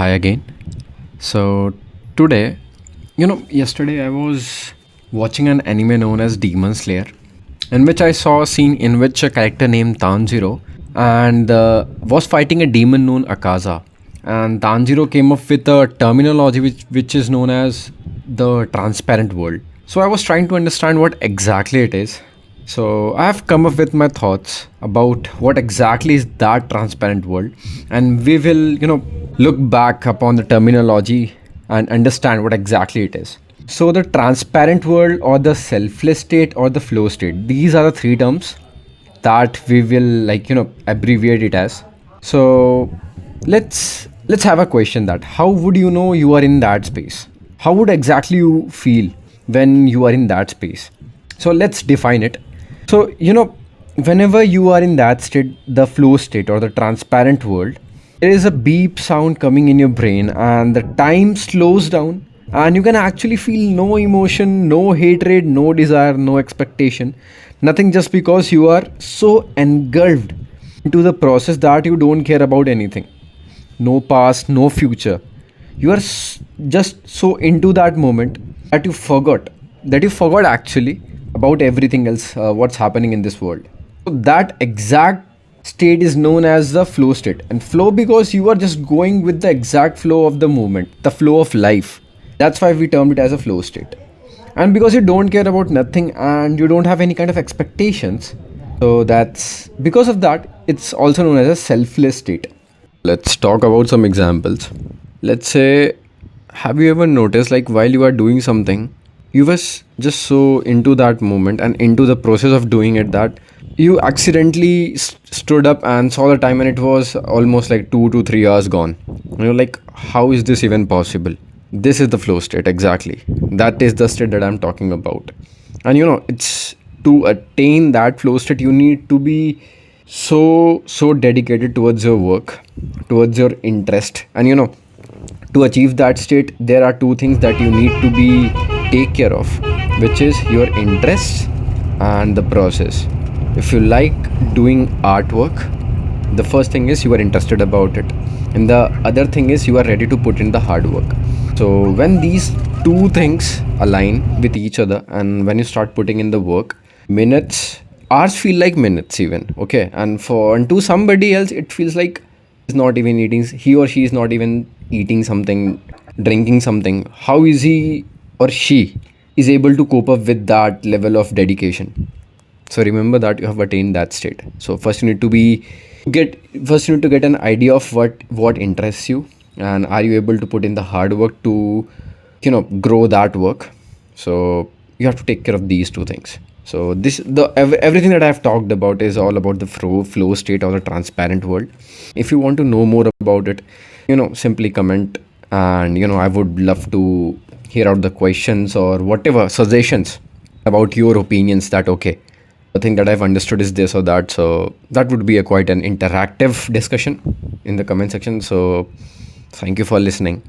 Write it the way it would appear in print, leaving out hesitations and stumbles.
Hi again. So today, yesterday I was watching an anime known as Demon Slayer, in which I saw a scene in which a character named Tanjiro and was fighting a demon known Akaza. And Tanjiro came up with a terminology which is known as the transparent world. So I was trying to understand what exactly it is. So I have come up with my thoughts about what exactly is that transparent world, and we will, look back upon the terminology and understand what exactly it is. So the transparent world or the selfless state or the flow state, these are the three terms that we will abbreviate it as. So let's have a question that how would you know you are in that space? How would exactly you feel when you are in that space? So let's define it. So, whenever you are in that state, the flow state or the transparent world, there is a beep sound coming in your brain and the time slows down and you can actually feel no emotion, no hatred, no desire, no expectation, nothing, just because you are so engulfed into the process that you don't care about anything. No past, no future. You are just so into that moment that you forgot actually about everything else, what's happening in this world. So that exact state is known as the flow state, and flow because you are just going with the exact flow of the movement, the flow of life. That's why we termed it as a flow state. And because you don't care about nothing and you don't have any kind of expectations, so that's because of that it's also known as a selfless state. Let's talk about some examples. Let's say, have you ever noticed, like, while you are doing something, you was just so into that moment and into the process of doing it that you accidentally stood up and saw the time and it was almost like 2 to 3 hours gone. You're like, how is this even possible? This is the flow state, exactly. That is the state that I'm talking about. And it's to attain that flow state, you need to be so dedicated towards your work, towards your interest. And to achieve that state, there are two things that you need to be take care of, which is your interests and the process. If you like doing artwork, the first thing is you are interested about it, and the other thing is you are ready to put in the hard work. So when these two things align with each other and when you start putting in the work, minutes, hours feel like minutes even, okay? And to somebody else it feels like he's not even eating, he or she is not even eating something, drinking something. How is he or she is able to cope up with that level of dedication? So remember that you have attained that state. So first you need to get an idea of what interests you, and are you able to put in the hard work to grow that work. So you have to take care of these two things. So everything that I've talked about is all about the flow state or the transparent world. If you want to know more about it, simply comment, and I would love to hear out the questions or whatever suggestions about your opinions, that okay, the thing that I've understood is this or that. So that would be a quite an interactive discussion in the comment section. So thank you for listening.